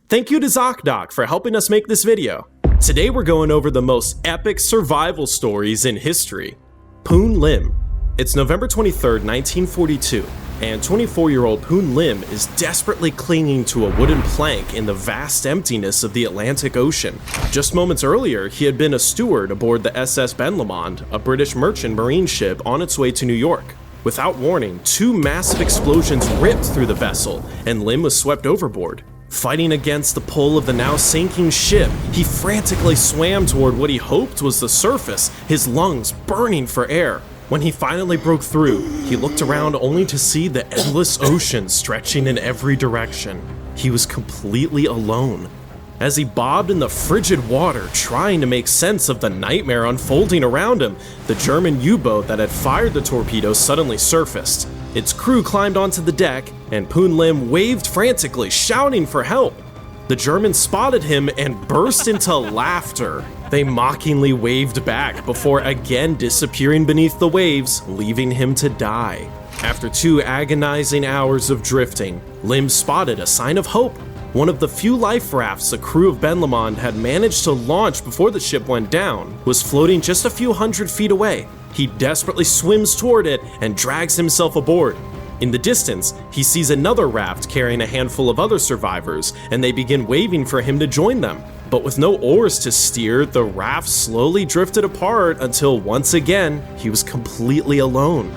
Thank you to ZocDoc for helping us make this video. Today we're going over the most epic survival stories in history. Poon Lim. It's November 23rd, 1942, and 24-year-old Poon Lim is desperately clinging to a wooden plank in the vast emptiness of the Atlantic Ocean. Just moments earlier, he had been a steward aboard the SS Ben Lomond, a British merchant marine ship on its way to New York. Without warning, two massive explosions ripped through the vessel, and Lim was swept overboard. Fighting against the pull of the now sinking ship, he frantically swam toward what he hoped was the surface, his lungs burning for air. When he finally broke through, he looked around only to see the endless ocean stretching in every direction. He was completely alone. As he bobbed in the frigid water, trying to make sense of the nightmare unfolding around him, the German U-boat that had fired the torpedo suddenly surfaced. Its crew climbed onto the deck, and Poon Lim waved frantically, shouting for help. The Germans spotted him and burst into laughter. They mockingly waved back before again disappearing beneath the waves, leaving him to die. After 2 agonizing hours of drifting, Lim spotted a sign of hope. One of the few life rafts the crew of Ben Lomond had managed to launch before the ship went down was floating just a few hundred feet away. He desperately swims toward it and drags himself aboard. In the distance, he sees another raft carrying a handful of other survivors, and they begin waving for him to join them. But with no oars to steer, the raft slowly drifted apart until once again, he was completely alone.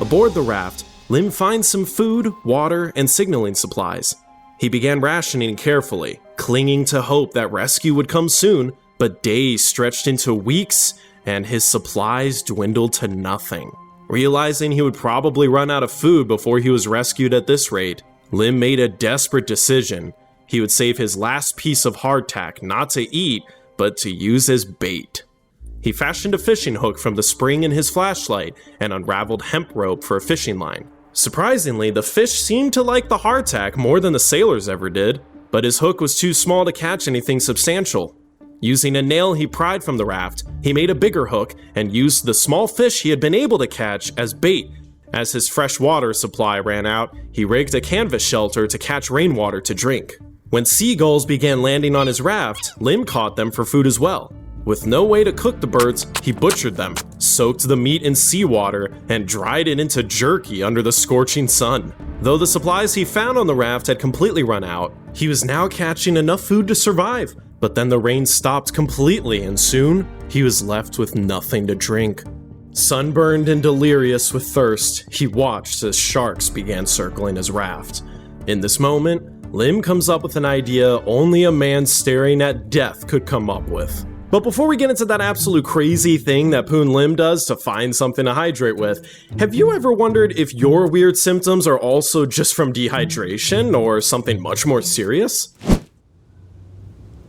Aboard the raft, Lim finds some food, water, and signaling supplies. He began rationing carefully, clinging to hope that rescue would come soon, but days stretched into weeks, and his supplies dwindled to nothing. Realizing he would probably run out of food before he was rescued at this rate, Lim made a desperate decision. He would save his last piece of hardtack not to eat, but to use as bait. He fashioned a fishing hook from the spring in his flashlight and unraveled hemp rope for a fishing line. Surprisingly, the fish seemed to like the hardtack more than the sailors ever did, but his hook was too small to catch anything substantial. Using a nail he pried from the raft, he made a bigger hook and used the small fish he had been able to catch as bait. As his fresh water supply ran out, he rigged a canvas shelter to catch rainwater to drink. When seagulls began landing on his raft, Lim caught them for food as well. With no way to cook the birds, he butchered them, soaked the meat in seawater, and dried it into jerky under the scorching sun. Though the supplies he found on the raft had completely run out, he was now catching enough food to survive. But then the rain stopped completely, and soon he was left with nothing to drink. Sunburned and delirious with thirst, he watched as sharks began circling his raft. In this moment, Lim comes up with an idea only a man staring at death could come up with. But before we get into that absolute crazy thing that Poon Lim does to find something to hydrate with, have you ever wondered if your weird symptoms are also just from dehydration or something much more serious?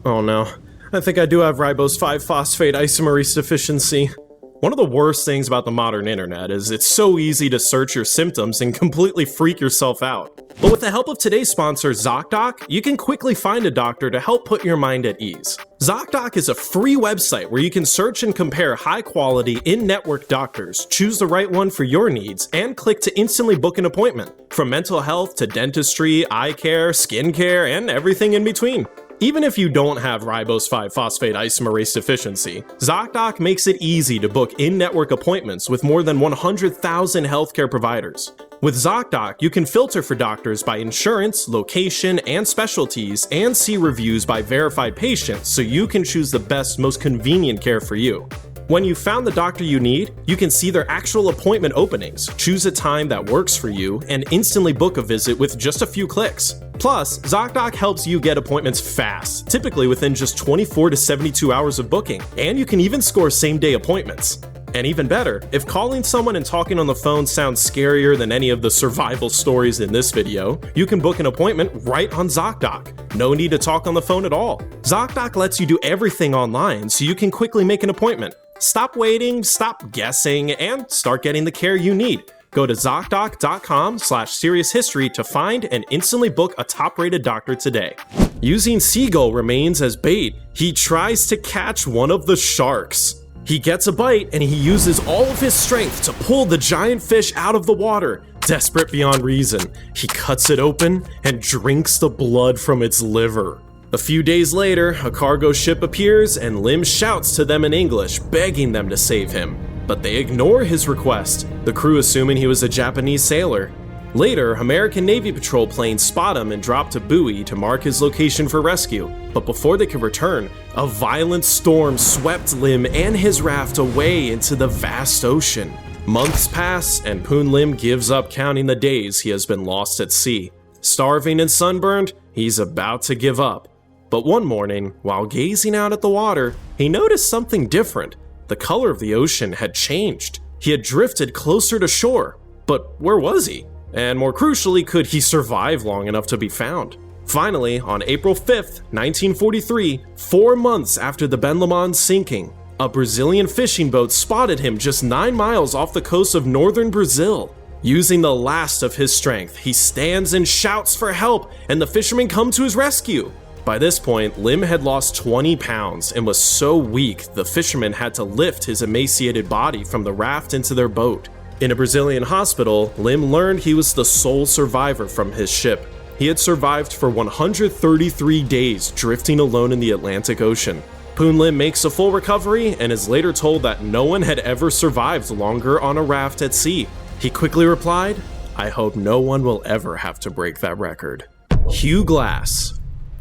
Oh no, I think I do have ribose 5-phosphate isomerase deficiency. One of the worst things about the modern internet is it's so easy to search your symptoms and completely freak yourself out. But with the help of today's sponsor, ZocDoc, you can quickly find a doctor to help put your mind at ease. ZocDoc is a free website where you can search and compare high-quality, in-network doctors, choose the right one for your needs, and click to instantly book an appointment. From mental health to dentistry, eye care, skin care, and everything in between. Even if you don't have ribose 5-phosphate isomerase deficiency, ZocDoc makes it easy to book in-network appointments with more than 100,000 healthcare providers. With ZocDoc, you can filter for doctors by insurance, location, and specialties, and see reviews by verified patients so you can choose the best, most convenient care for you. When you've found the doctor you need, you can see their actual appointment openings, choose a time that works for you, and instantly book a visit with just a few clicks. Plus, ZocDoc helps you get appointments fast, typically within just 24 to 72 hours of booking, and you can even score same-day appointments. And even better, if calling someone and talking on the phone sounds scarier than any of the survival stories in this video, you can book an appointment right on ZocDoc. No need to talk on the phone at all. ZocDoc lets you do everything online so you can quickly make an appointment. Stop waiting, stop guessing, and start getting the care you need. Go to ZocDoc.com/serioushistory to find and instantly book a top-rated doctor today. Using seagull remains as bait, he tries to catch one of the sharks. He gets a bite and he uses all of his strength to pull the giant fish out of the water. Desperate beyond reason, he cuts it open and drinks the blood from its liver. A few days later, a cargo ship appears and Lim shouts to them in English, begging them to save him. But they ignore his request, the crew assuming he was a Japanese sailor. Later, American Navy patrol planes spot him and drop a buoy to mark his location for rescue. But before they could return, a violent storm swept Lim and his raft away into the vast ocean. Months pass, and Poon Lim gives up counting the days he has been lost at sea. Starving and sunburned, he's about to give up. But one morning, while gazing out at the water, he noticed something different. The color of the ocean had changed. He had drifted closer to shore. But where was he? And more crucially, could he survive long enough to be found? Finally, on April 5th, 1943, 4 months after the Ben Lomond's sinking, a Brazilian fishing boat spotted him just 9 miles off the coast of northern Brazil. Using the last of his strength, he stands and shouts for help, and the fishermen come to his rescue. By this point, Lim had lost 20 pounds and was so weak the fishermen had to lift his emaciated body from the raft into their boat. In a Brazilian hospital, Lim learned he was the sole survivor from his ship. He had survived for 133 days, drifting alone in the Atlantic Ocean. Poon Lim makes a full recovery and is later told that no one had ever survived longer on a raft at sea. He quickly replied, "I hope no one will ever have to break that record." Hugh Glass.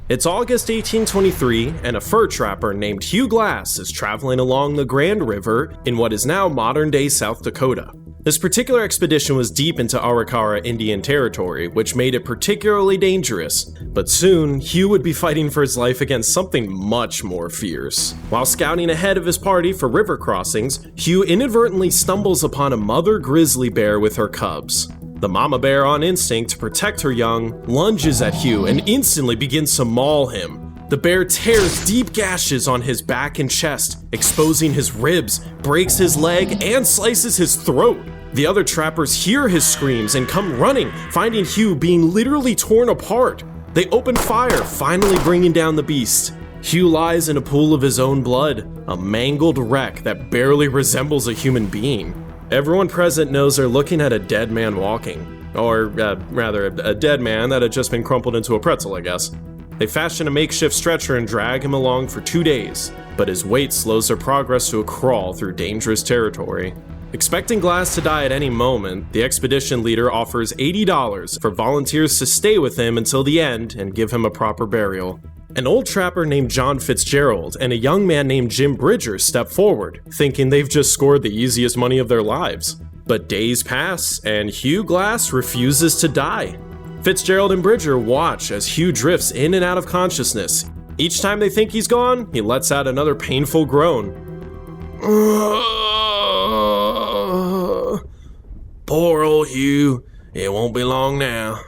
It's August 1823, and a fur trapper named Hugh Glass is traveling along the Grand River in what is now modern-day South Dakota. This particular expedition was deep into Arikara Indian Territory, which made it particularly dangerous. But soon, Hugh would be fighting for his life against something much more fierce. While scouting ahead of his party for river crossings, Hugh inadvertently stumbles upon a mother grizzly bear with her cubs. The mama bear, on instinct to protect her young, lunges at Hugh and instantly begins to maul him. The bear tears deep gashes on his back and chest, exposing his ribs, breaks his leg, and slices his throat. The other trappers hear his screams and come running, finding Hugh being literally torn apart. They open fire, finally bringing down the beast. Hugh lies in a pool of his own blood, a mangled wreck that barely resembles a human being. Everyone present knows they're looking at a dead man walking. Or, rather, a dead man that had just been crumpled into a pretzel, I guess. They fashion a makeshift stretcher and drag him along for 2 days, but his weight slows their progress to a crawl through dangerous territory. Expecting Glass to die at any moment, the expedition leader offers $80 for volunteers to stay with him until the end and give him a proper burial. An old trapper named John Fitzgerald and a young man named Jim Bridger step forward, thinking they've just scored the easiest money of their lives. But days pass, and Hugh Glass refuses to die. Fitzgerald and Bridger watch as Hugh drifts in and out of consciousness. Each time they think he's gone, he lets out another painful groan. Poor old Hugh, it won't be long now.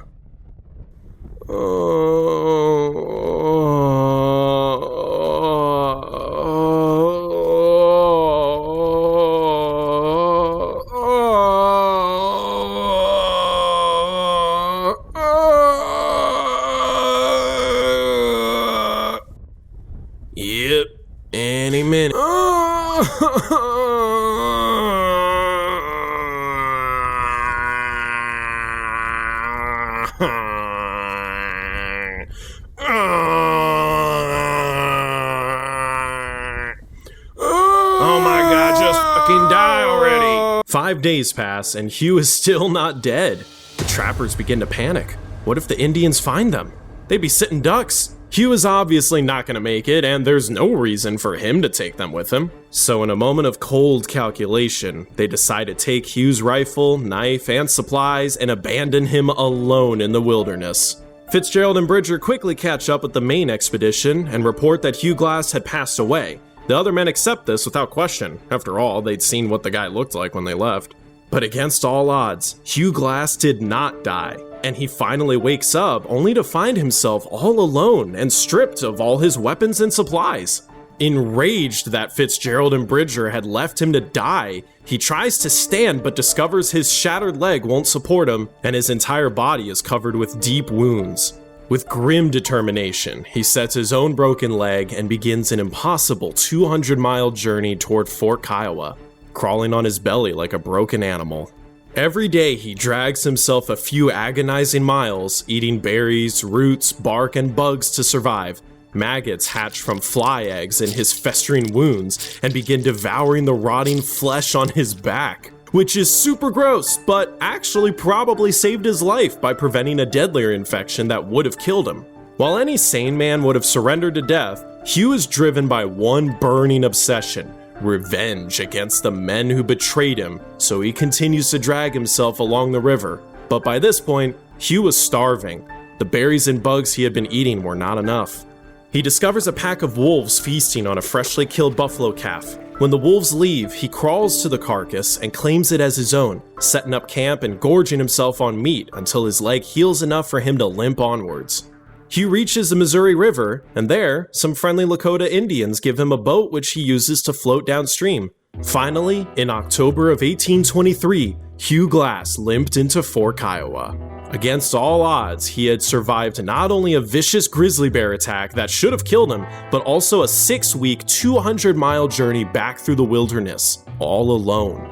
Yep, any minute. Oh my god, just fucking die already! 5 days pass, and Hugh is still not dead. The trappers begin to panic. What if the Indians find them? They'd be sitting ducks. Hugh is obviously not going to make it, and there's no reason for him to take them with him. So in a moment of cold calculation, they decide to take Hugh's rifle, knife, and supplies and abandon him alone in the wilderness. Fitzgerald and Bridger quickly catch up with the main expedition and report that Hugh Glass had passed away. The other men accept this without question. After all, they'd seen what the guy looked like when they left. But against all odds, Hugh Glass did not die, and he finally wakes up only to find himself all alone and stripped of all his weapons and supplies. Enraged that Fitzgerald and Bridger had left him to die, he tries to stand but discovers his shattered leg won't support him, and his entire body is covered with deep wounds. With grim determination, he sets his own broken leg and begins an impossible 200-mile journey toward Fort Kiowa, crawling on his belly like a broken animal. Every day he drags himself a few agonizing miles, eating berries, roots, bark, and bugs to survive, Maggots hatched from fly eggs in his festering wounds and begin devouring the rotting flesh on his back, which is super gross, but actually probably saved his life by preventing a deadlier infection that would have killed him. While any sane man would have surrendered to death, Hugh is driven by one burning obsession: revenge against the men who betrayed him, so he continues to drag himself along the river. But by this point, Hugh was starving. The berries and bugs he had been eating were not enough. He discovers a pack of wolves feasting on a freshly killed buffalo calf. When the wolves leave, he crawls to the carcass and claims it as his own, setting up camp and gorging himself on meat until his leg heals enough for him to limp onwards. Hugh reaches the Missouri River, and there, some friendly Lakota Indians give him a boat which he uses to float downstream. Finally, in October of 1823, Hugh Glass limped into Fort Kiowa. Against all odds, he had survived not only a vicious grizzly bear attack that should have killed him, but also a 6-week, 200-mile journey back through the wilderness, all alone.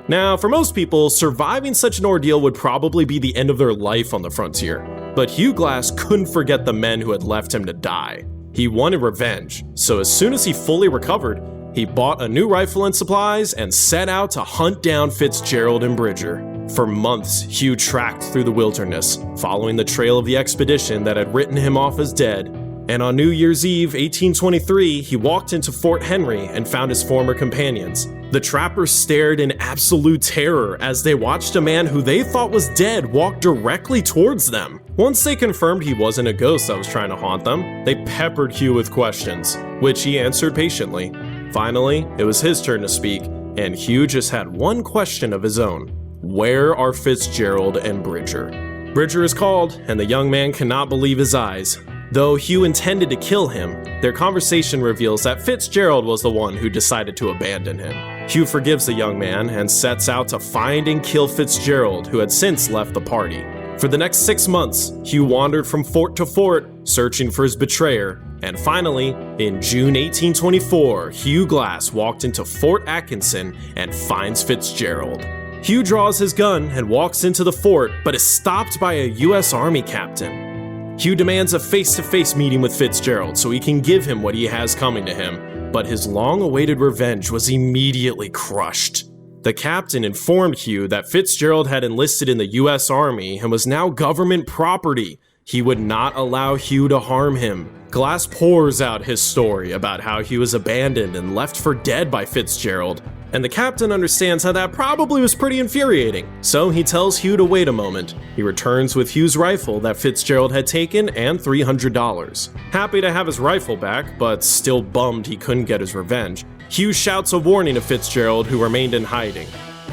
Now, for most people, surviving such an ordeal would probably be the end of their life on the frontier. But Hugh Glass couldn't forget the men who had left him to die. He wanted revenge, so as soon as he fully recovered, he bought a new rifle and supplies and set out to hunt down Fitzgerald and Bridger. For months, Hugh tracked through the wilderness, following the trail of the expedition that had written him off as dead. And on New Year's Eve, 1823, he walked into Fort Henry and found his former companions. The trappers stared in absolute terror as they watched a man who they thought was dead walk directly towards them. Once they confirmed he wasn't a ghost that was trying to haunt them, they peppered Hugh with questions, which he answered patiently. Finally, it was his turn to speak, and Hugh just had one question of his own. Where are Fitzgerald and Bridger? Bridger is called, and the young man cannot believe his eyes. Though Hugh intended to kill him, their conversation reveals that Fitzgerald was the one who decided to abandon him. Hugh forgives the young man and sets out to find and kill Fitzgerald, who had since left the party. For the next 6 months, Hugh wandered from fort to fort, searching for his betrayer, and finally, in June 1824, Hugh Glass walked into Fort Atkinson and finds Fitzgerald. Hugh draws his gun and walks into the fort, but is stopped by a U.S. Army captain. Hugh demands a face-to-face meeting with Fitzgerald so he can give him what he has coming to him, but his long-awaited revenge was immediately crushed. The captain informed Hugh that Fitzgerald had enlisted in the U.S. Army and was now government property. He would not allow Hugh to harm him. Glass pours out his story about how he was abandoned and left for dead by Fitzgerald, and the captain understands how that probably was pretty infuriating, so he tells Hugh to wait a moment. He returns with Hugh's rifle that Fitzgerald had taken and $300. Happy to have his rifle back, but still bummed he couldn't get his revenge, Hugh shouts a warning to Fitzgerald, who remained in hiding.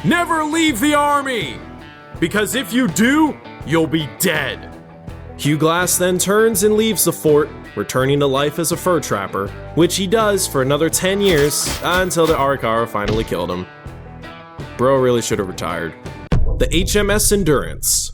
"Never leave the army! Because if you do, you'll be dead!" Hugh Glass then turns and leaves the fort, returning to life as a fur trapper, which he does for another 10 years until the Araucarians finally killed him. Bro really should have retired. The HMS Endurance.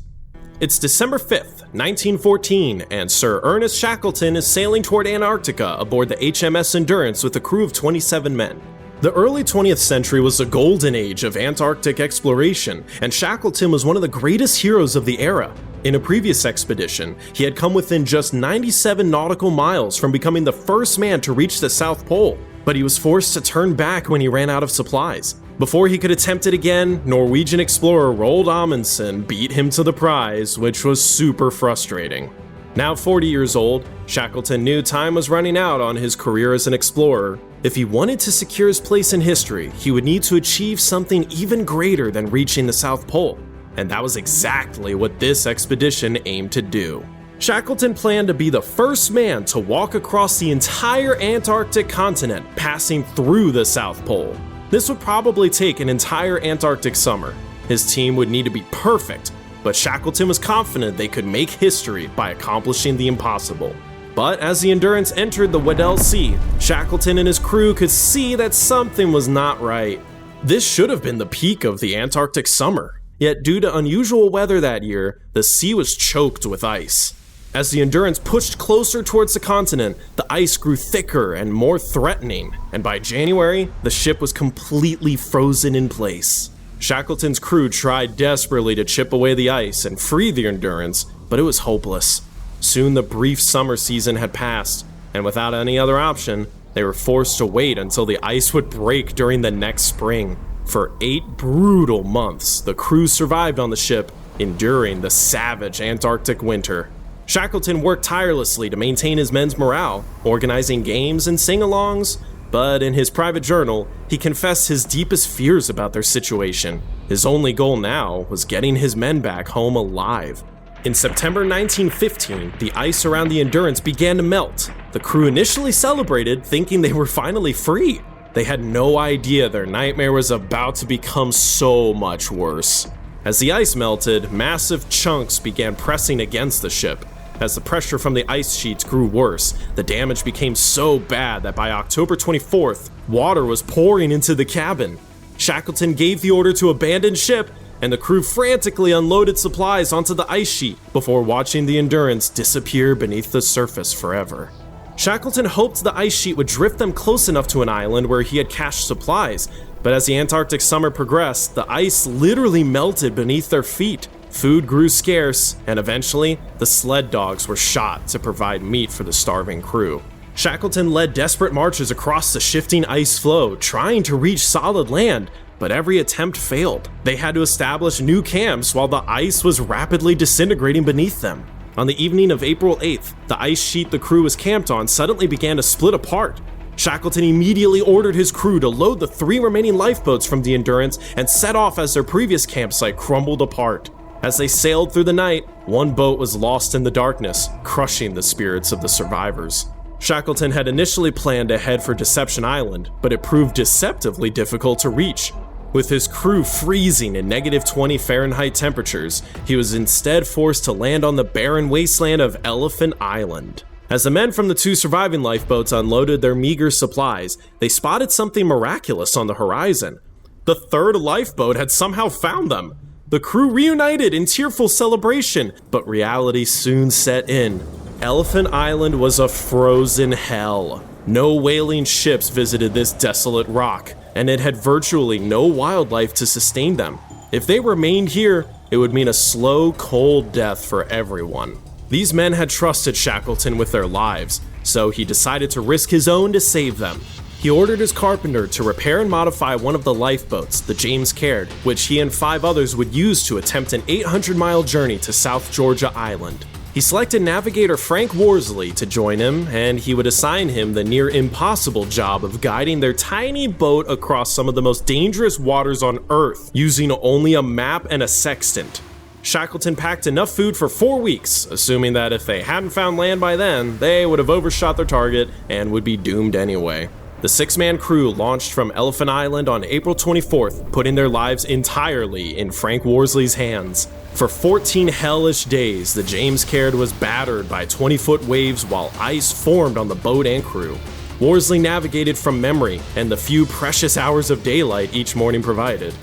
It's December 5th, 1914, and Sir Ernest Shackleton is sailing toward Antarctica aboard the HMS Endurance with a crew of 27 men. The early 20th century was the golden age of Antarctic exploration, and Shackleton was one of the greatest heroes of the era. In a previous expedition, he had come within just 97 nautical miles from becoming the first man to reach the South Pole, but he was forced to turn back when he ran out of supplies. Before he could attempt it again, Norwegian explorer Roald Amundsen beat him to the prize, which was super frustrating. Now 40 years old, Shackleton knew time was running out on his career as an explorer. If he wanted to secure his place in history, he would need to achieve something even greater than reaching the South Pole. And that was exactly what this expedition aimed to do. Shackleton planned to be the first man to walk across the entire Antarctic continent, passing through the South Pole. This would probably take an entire Antarctic summer. His team would need to be perfect, but Shackleton was confident they could make history by accomplishing the impossible. But as the Endurance entered the Weddell Sea, Shackleton and his crew could see that something was not right. This should have been the peak of the Antarctic summer. Yet due to unusual weather that year, the sea was choked with ice. As the Endurance pushed closer towards the continent, the ice grew thicker and more threatening, and by January, the ship was completely frozen in place. Shackleton's crew tried desperately to chip away the ice and free the Endurance, but it was hopeless. Soon the brief summer season had passed, and without any other option, they were forced to wait until the ice would break during the next spring. For 8 brutal months, the crew survived on the ship, enduring the savage Antarctic winter. Shackleton worked tirelessly to maintain his men's morale, organizing games and sing-alongs, but in his private journal, he confessed his deepest fears about their situation. His only goal now was getting his men back home alive. In September 1915, the ice around the Endurance began to melt. The crew initially celebrated, thinking they were finally free. They had no idea their nightmare was about to become so much worse. As the ice melted, massive chunks began pressing against the ship. As the pressure from the ice sheets grew worse, the damage became so bad that by October 24th, water was pouring into the cabin. Shackleton gave the order to abandon ship, and the crew frantically unloaded supplies onto the ice sheet before watching the Endurance disappear beneath the surface forever. Shackleton hoped the ice sheet would drift them close enough to an island where he had cached supplies, but as the Antarctic summer progressed, the ice literally melted beneath their feet. Food grew scarce, and eventually, the sled dogs were shot to provide meat for the starving crew. Shackleton led desperate marches across the shifting ice floe, trying to reach solid land, but every attempt failed. They had to establish new camps while the ice was rapidly disintegrating beneath them. On the evening of April 8th, the ice sheet the crew was camped on suddenly began to split apart. Shackleton immediately ordered his crew to load the 3 remaining lifeboats from the Endurance and set off as their previous campsite crumbled apart. As they sailed through the night, one boat was lost in the darkness, crushing the spirits of the survivors. Shackleton had initially planned to head for Deception Island, but it proved deceptively difficult to reach. With his crew freezing in -20 Fahrenheit temperatures, he was instead forced to land on the barren wasteland of Elephant Island. As the men from the 2 surviving lifeboats unloaded their meager supplies, they spotted something miraculous on the horizon. The 3rd lifeboat had somehow found them. The crew reunited in tearful celebration, but reality soon set in. Elephant Island was a frozen hell. No whaling ships visited this desolate rock, and it had virtually no wildlife to sustain them. If they remained here, it would mean a slow, cold death for everyone. These men had trusted Shackleton with their lives, so he decided to risk his own to save them. He ordered his carpenter to repair and modify one of the lifeboats, the James Caird, which he and 5 others would use to attempt an 800-mile journey to South Georgia Island. He selected navigator Frank Worsley to join him, and he would assign him the near impossible job of guiding their tiny boat across some of the most dangerous waters on Earth, using only a map and a sextant. Shackleton packed enough food for 4 weeks, assuming that if they hadn't found land by then, they would have overshot their target and would be doomed anyway. The 6-man crew launched from Elephant Island on April 24th, putting their lives entirely in Frank Worsley's hands. For 14 hellish days, the James Caird was battered by 20-foot waves while ice formed on the boat and crew. Worsley navigated from memory and the few precious hours of daylight each morning provided.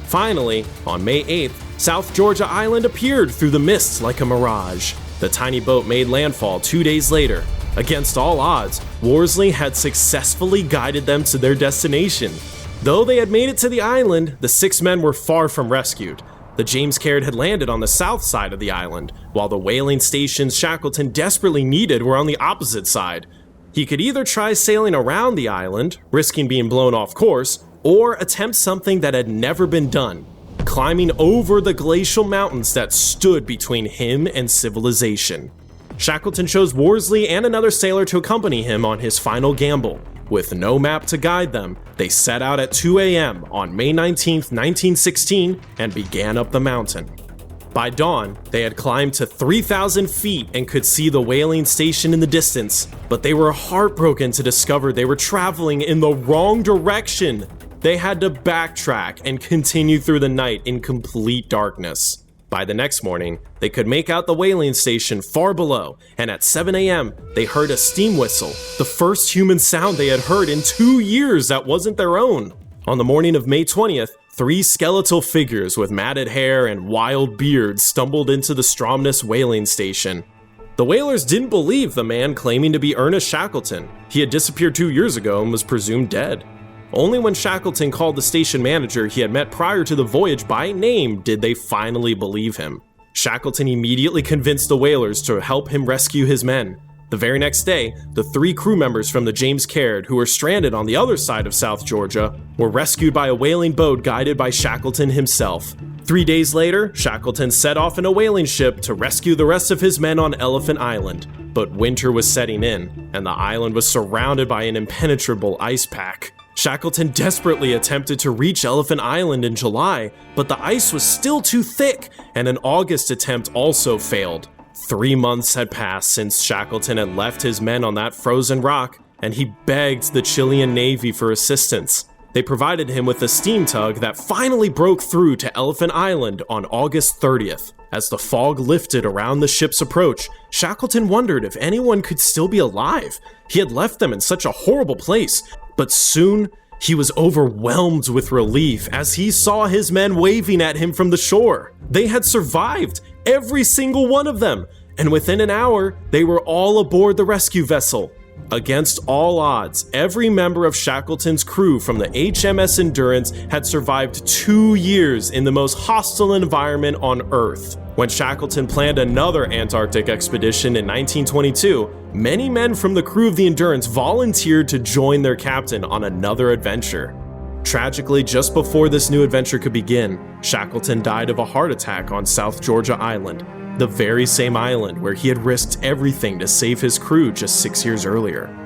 Finally, on May 8th, South Georgia Island appeared through the mists like a mirage. The tiny boat made landfall 2 days later. Against all odds, Worsley had successfully guided them to their destination. Though they had made it to the island, the 6 men were far from rescued. The James Caird had landed on the south side of the island, while the whaling stations Shackleton desperately needed were on the opposite side. He could either try sailing around the island, risking being blown off course, or attempt something that had never been done, climbing over the glacial mountains that stood between him and civilization. Shackleton chose Worsley and another sailor to accompany him on his final gamble. With no map to guide them, they set out at 2 a.m. on May 19, 1916, and began up the mountain. By dawn, they had climbed to 3,000 feet and could see the whaling station in the distance, but they were heartbroken to discover they were traveling in the wrong direction. They had to backtrack and continue through the night in complete darkness. By the next morning, they could make out the whaling station far below, and at 7 a.m., they heard a steam whistle, the first human sound they had heard in 2 years that wasn't their own. On the morning of May 20th, 3 skeletal figures with matted hair and wild beards stumbled into the Stromness whaling station. The whalers didn't believe the man claiming to be Ernest Shackleton. He had disappeared 2 years ago and was presumed dead. Only when Shackleton called the station manager he had met prior to the voyage by name did they finally believe him. Shackleton immediately convinced the whalers to help him rescue his men. The very next day, the 3 crew members from the James Caird, who were stranded on the other side of South Georgia, were rescued by a whaling boat guided by Shackleton himself. 3 days later, Shackleton set off in a whaling ship to rescue the rest of his men on Elephant Island. But winter was setting in, and the island was surrounded by an impenetrable ice pack. Shackleton desperately attempted to reach Elephant Island in July, but the ice was still too thick, and an August attempt also failed. 3 months had passed since Shackleton had left his men on that frozen rock, and he begged the Chilean Navy for assistance. They provided him with a steam tug that finally broke through to Elephant Island on August 30th. As the fog lifted around the ship's approach, Shackleton wondered if anyone could still be alive. He had left them in such a horrible place, but soon he was overwhelmed with relief as he saw his men waving at him from the shore. They had survived, every single one of them, and within an hour, they were all aboard the rescue vessel. Against all odds, every member of Shackleton's crew from the HMS Endurance had survived 2 years in the most hostile environment on Earth. When Shackleton planned another Antarctic expedition in 1922, many men from the crew of the Endurance volunteered to join their captain on another adventure. Tragically, just before this new adventure could begin, Shackleton died of a heart attack on South Georgia Island, the very same island where he had risked everything to save his crew just 6 years earlier.